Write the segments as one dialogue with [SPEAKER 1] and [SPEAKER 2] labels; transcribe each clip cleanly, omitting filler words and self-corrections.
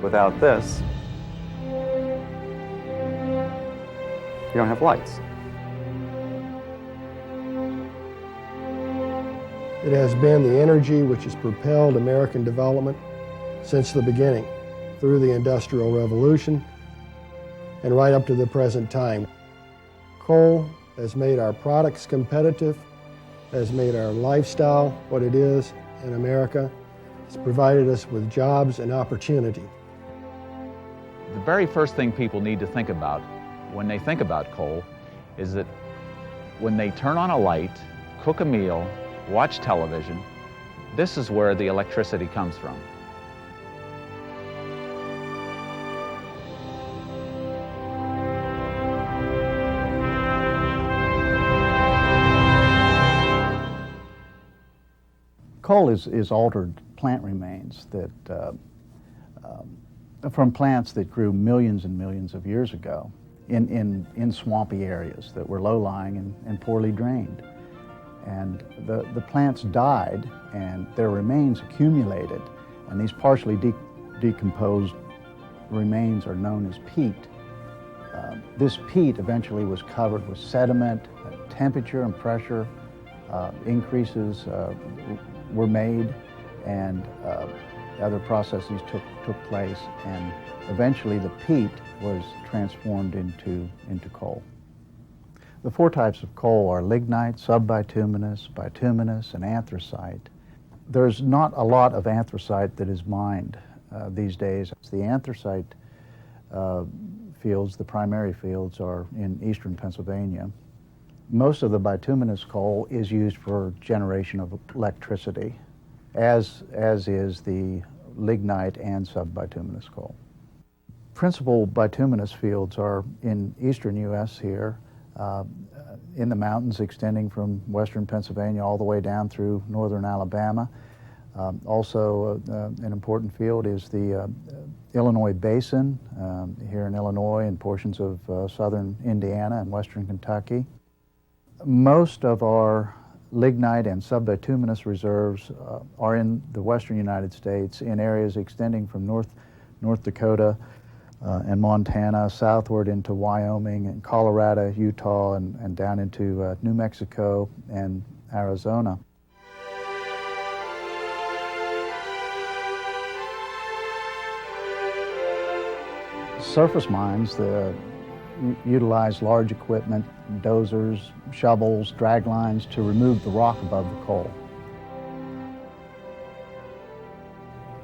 [SPEAKER 1] Without this, you don't have lights.
[SPEAKER 2] It has been the energy which has propelled American development since the beginning, through the Industrial Revolution and right up to the present time. Coal has made our products competitive, has made our lifestyle what it is in America. It's provided us with jobs and opportunity.
[SPEAKER 3] The very first thing people need to think about when they think about coal is that when they turn on a light, cook a meal, watch television, this is where the electricity comes from.
[SPEAKER 4] Coal is altered plant remains that from plants that grew millions and millions of years ago in swampy areas that were low-lying and poorly drained. And the plants died and their remains accumulated, and these partially decomposed remains are known as peat. This peat eventually was covered with sediment. Temperature and pressure increases were made, and other processes took place, and eventually the peat was transformed into coal. The four types of coal are lignite, subbituminous, bituminous, and anthracite. There's not a lot of anthracite that is mined these days. The anthracite fields, the primary fields, are in eastern Pennsylvania. Most of the bituminous coal is used for generation of electricity, as is the lignite and subbituminous coal. Principal bituminous fields are in eastern U.S. here, in the mountains extending from western Pennsylvania all the way down through northern Alabama. Also, an important field is the Illinois Basin, here in Illinois and portions of southern Indiana and western Kentucky. Most of our lignite and subbituminous reserves are in the western United States, in areas extending from North Dakota and Montana southward into Wyoming and Colorado, Utah, and down into New Mexico and Arizona. Surface mines utilize large equipment, dozers, shovels, drag lines to remove the rock above the coal.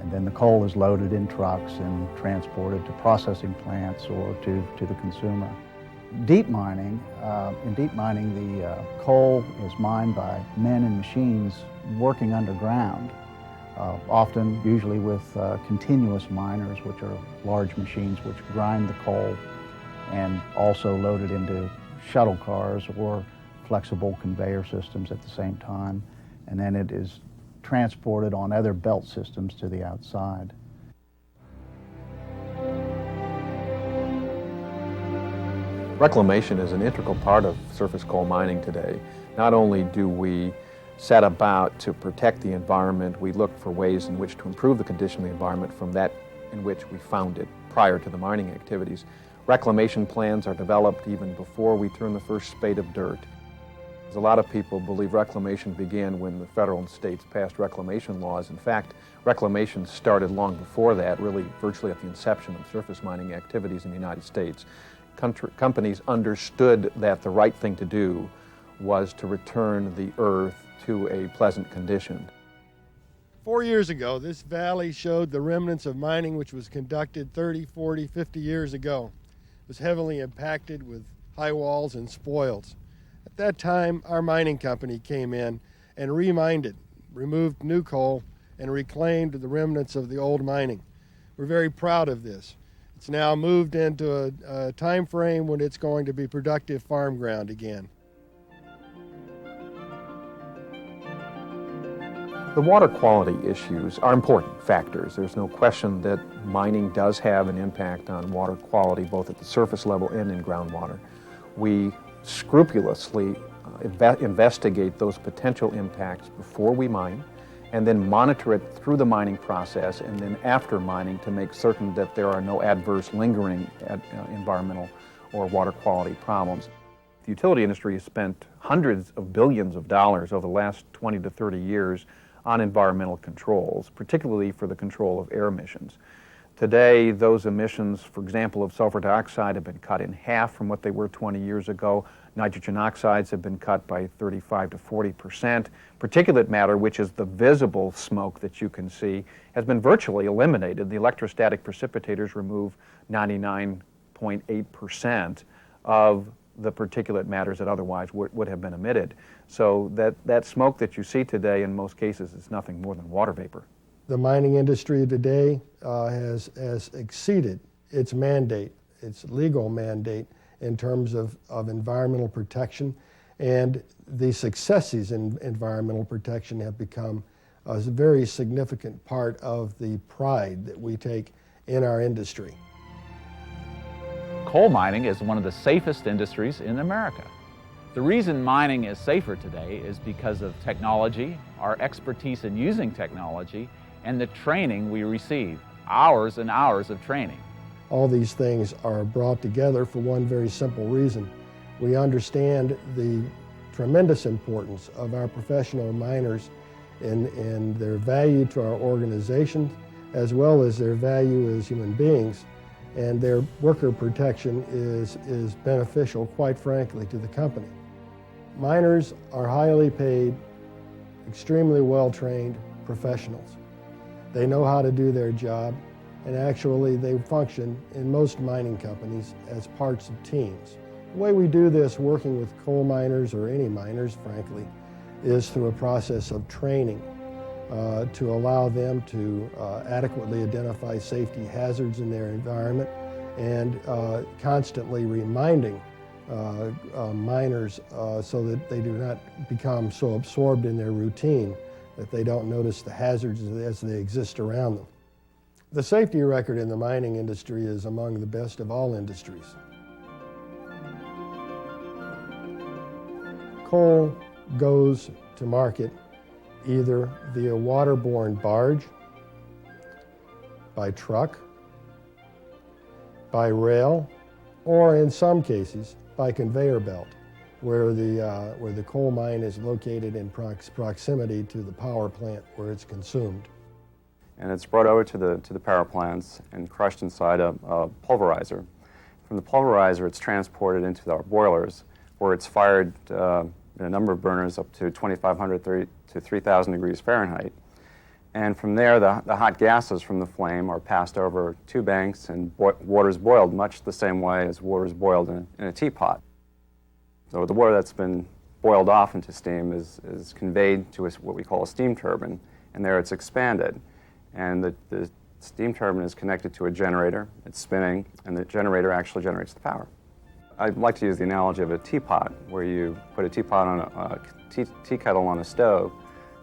[SPEAKER 4] And then the coal is loaded in trucks and transported to processing plants or to the consumer. Deep mining, in deep mining, the coal is mined by men and machines working underground, often usually with continuous miners, which are large machines which grind the coal and also load it into shuttle cars or flexible conveyor systems at the same time, and then it is transported on other belt systems to the outside.
[SPEAKER 5] Reclamation is an integral part of surface coal mining today. Not only do we set about to protect the environment, we look for ways in which to improve the condition of the environment from that in which we found it prior to the mining activities. Reclamation plans are developed even before we turn the first spade of dirt. A lot of people believe reclamation began when the federal and states passed reclamation laws. In fact, reclamation started long before that, really virtually at the inception of surface mining activities in the United States. Companies understood that the right thing to do was to return the earth to a pleasant condition.
[SPEAKER 2] 4 years ago, this valley showed the remnants of mining which was conducted 30, 40, 50 years ago. It was heavily impacted with high walls and spoils. At that time, our mining company came in and remined it, removed new coal, and reclaimed the remnants of the old mining. We're very proud of this. It's now moved into a time frame when it's going to be productive farm ground again.
[SPEAKER 5] The water quality issues are important factors. There's no question that mining does have an impact on water quality, both at the surface level and in groundwater. We scrupulously investigate those potential impacts before we mine, and then monitor it through the mining process and then after mining to make certain that there are no adverse lingering environmental or water quality problems. The utility industry has spent hundreds of billions of dollars over the last 20 to 30 years on environmental controls, particularly for the control of air emissions. Today, those emissions, for example, of sulfur dioxide have been cut in half from what they were 20 years ago. Nitrogen oxides have been cut by 35 to 40%. Particulate matter, which is the visible smoke that you can see, has been virtually eliminated. The electrostatic precipitators remove 99.8% of the particulate matters that otherwise would have been emitted. So that smoke that you see today in most cases is nothing more than water vapor.
[SPEAKER 2] The mining industry today has exceeded its mandate, its legal mandate, in terms of environmental protection, and the successes in environmental protection have become a very significant part of the pride that we take in our industry.
[SPEAKER 3] Coal mining is one of the safest industries in America. The reason mining is safer today is because of technology, our expertise in using technology, and the training we receive, hours and hours of training.
[SPEAKER 2] All these things are brought together for one very simple reason. We understand the tremendous importance of our professional miners in their value to our organization, as well as their value as human beings. And their worker protection is beneficial, quite frankly, to the company. Miners are highly paid, extremely well-trained professionals. They know how to do their job, and actually they function in most mining companies as parts of teams. The way we do this working with coal miners, or any miners, frankly, is through a process of training to allow them to adequately identify safety hazards in their environment, and constantly reminding miners so that they do not become so absorbed in their routine that they don't notice the hazards as they exist around them. The safety record in the mining industry is among the best of all industries. Coal goes to market either via waterborne barge, by truck, by rail, or in some cases by conveyor belt, where the coal mine is located in proximity to the power plant where it's consumed.
[SPEAKER 1] And it's brought over to the power plants and crushed inside a pulverizer. From the pulverizer, it's transported into our boilers, where it's fired in a number of burners up to 2,500 to 3,000 degrees Fahrenheit. And from there, the hot gases from the flame are passed over two banks, and water's boiled much the same way as water's boiled in a teapot. So the water that's been boiled off into steam is conveyed to what we call a steam turbine, and there it's expanded. And the steam turbine is connected to a generator, it's spinning, and the generator actually generates the power. I'd like to use the analogy of a teapot, where you put a teapot on a tea kettle on a stove,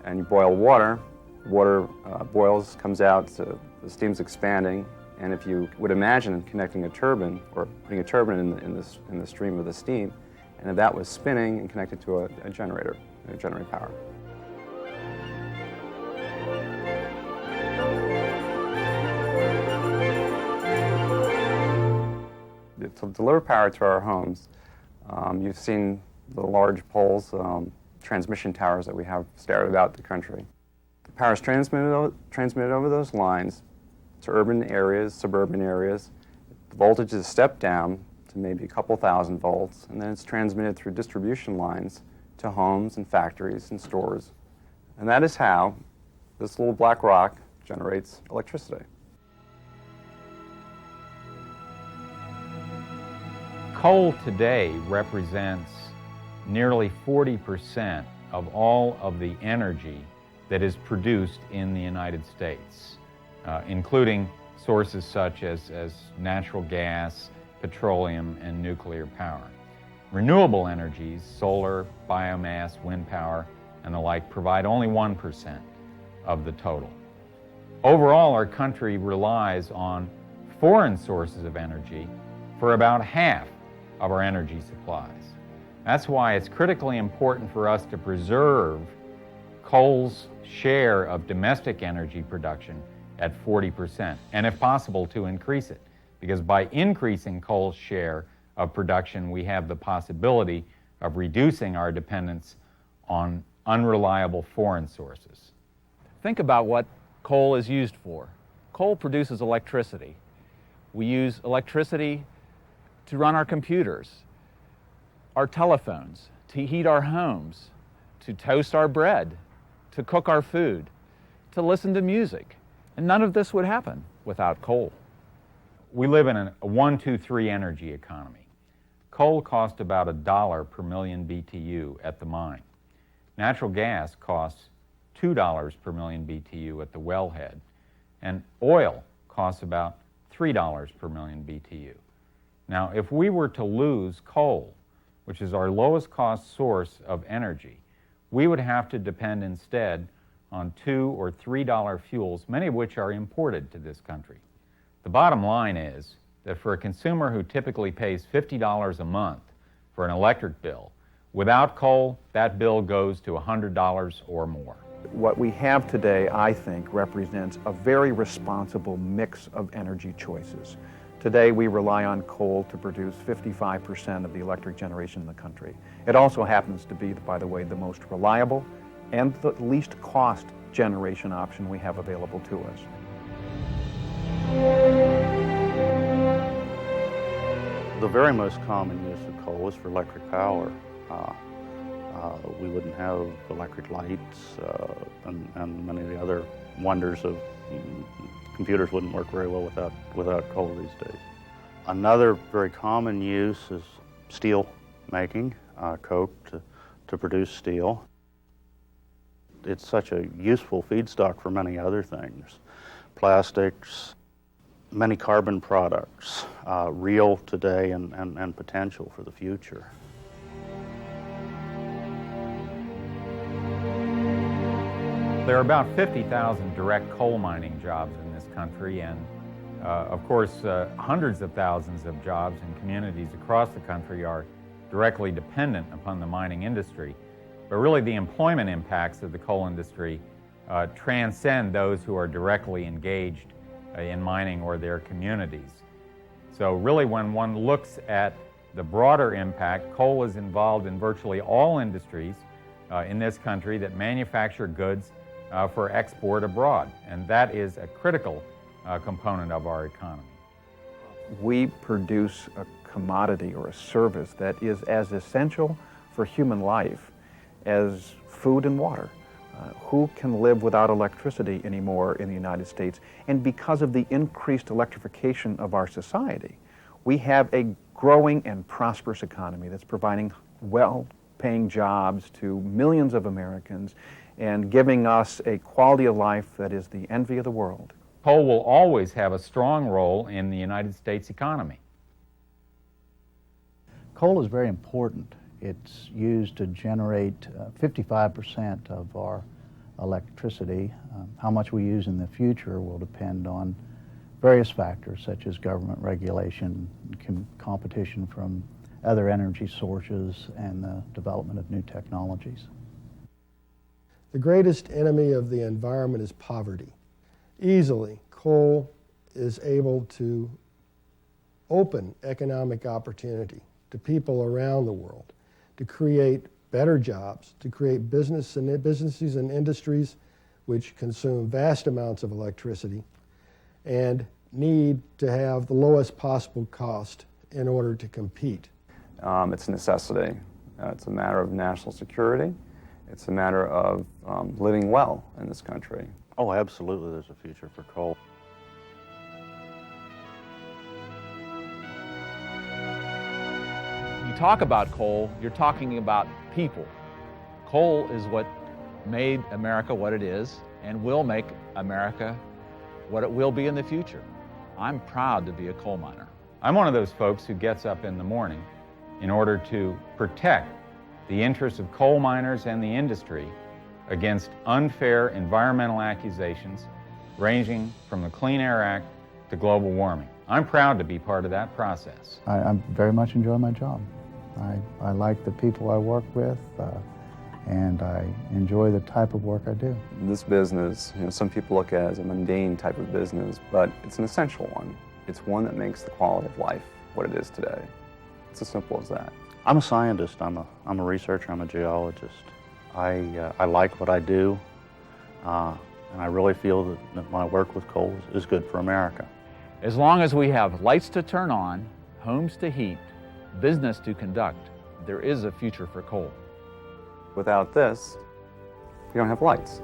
[SPEAKER 1] and you boil water. Water boils, comes out, so the steam's expanding, and if you would imagine connecting a turbine, or putting a turbine in the stream of the steam, and if that was spinning and connected to a generator, it would generate power. To deliver power to our homes, you've seen the large poles, transmission towers that we have scattered about the country. The power is transmitted over those lines to urban areas, suburban areas. The voltage is stepped down to maybe a couple thousand volts, and then it's transmitted through distribution lines to homes and factories and stores. And that is how this little black rock generates electricity.
[SPEAKER 6] Coal today represents nearly 40% of all of the energy that is produced in the United States, including sources such as natural gas, petroleum, and nuclear power. Renewable energies, solar, biomass, wind power, and the like, provide only 1% of the total. Overall, our country relies on foreign sources of energy for about half of our energy supplies. That's why it's critically important for us to preserve coal's share of domestic energy production at 40%, and if possible to increase it, because by increasing coal's share of production we have the possibility of reducing our dependence on unreliable foreign sources.
[SPEAKER 3] Think about what coal is used for. Coal produces electricity. We use electricity to run our computers, our telephones, to heat our homes, to toast our bread, to cook our food, to listen to music. And none of this would happen without coal.
[SPEAKER 6] We live in a 1, 2, 3 energy economy. Coal costs about $1 per million BTU at the mine. Natural gas costs $2 per million BTU at the wellhead, and oil costs about $3 per million BTU. Now, if we were to lose coal, which is our lowest cost source of energy, we would have to depend instead on $2 or $3 fuels, many of which are imported to this country. The bottom line is that for a consumer who typically pays $50 a month for an electric bill, without coal, that bill goes to $100 or more.
[SPEAKER 5] What we have today, I think, represents a very responsible mix of energy choices. Today, we rely on coal to produce 55% of the electric generation in the country. It also happens to be, by the way, the most reliable and the least cost generation option we have available to us.
[SPEAKER 7] The very most common use of coal is for electric power. We wouldn't have electric lights and many of the other wonders of computers wouldn't work very well without coal these days. Another very common use is steel making, coke to produce steel. It's such a useful feedstock for many other things. Plastics, many carbon products, real today and potential for the future.
[SPEAKER 6] There are about 50,000 direct coal mining jobs in this country, and of course hundreds of thousands of jobs in communities across the country are directly dependent upon the mining industry. But really the employment impacts of the coal industry transcend those who are directly engaged in mining or their communities. So really when one looks at the broader impact, coal is involved in virtually all industries in this country that manufacture goods for export abroad, and that is a critical component of our economy.
[SPEAKER 5] We produce a commodity or a service that is as essential for human life as food and water. Who can live without electricity anymore in the United States? And because of the increased electrification of our society, we have a growing and prosperous economy that's providing well-paying jobs to millions of Americans and giving us a quality of life that is the envy of the world.
[SPEAKER 6] Coal will always have a strong role in the United States economy.
[SPEAKER 4] Coal is very important. It's used to generate 55% of our electricity. How much we use in the future will depend on various factors such as government regulation, competition from other energy sources, and the development of new technologies.
[SPEAKER 2] The greatest enemy of the environment is poverty. Easily, coal is able to open economic opportunity to people around the world, to create better jobs, to create businesses and industries which consume vast amounts of electricity and need to have the lowest possible cost in order to compete.
[SPEAKER 1] It's a necessity. It's a matter of national security. It's a matter of living well in this country.
[SPEAKER 7] Oh, absolutely, there's a future for coal.
[SPEAKER 3] You talk about coal, you're talking about people. Coal is what made America what it is and will make America what it will be in the future. I'm proud to be a coal miner.
[SPEAKER 6] I'm one of those folks who gets up in the morning in order to protect the interests of coal miners and the industry against unfair environmental accusations ranging from the Clean Air Act to global warming. I'm proud to be part of that process.
[SPEAKER 4] I very much enjoy my job. I like the people I work with. and I enjoy the type of work I do.
[SPEAKER 1] This business, some people look at it as a mundane type of business, but it's an essential one. It's one that makes the quality of life what it is today. It's as simple as that.
[SPEAKER 7] I'm a scientist. I'm a researcher. I'm a geologist. I like what I do, and I really feel that my work with coal is good for America.
[SPEAKER 3] As long as we have lights to turn on, homes to heat, business to conduct, there is a future for coal.
[SPEAKER 1] Without this, you don't have lights.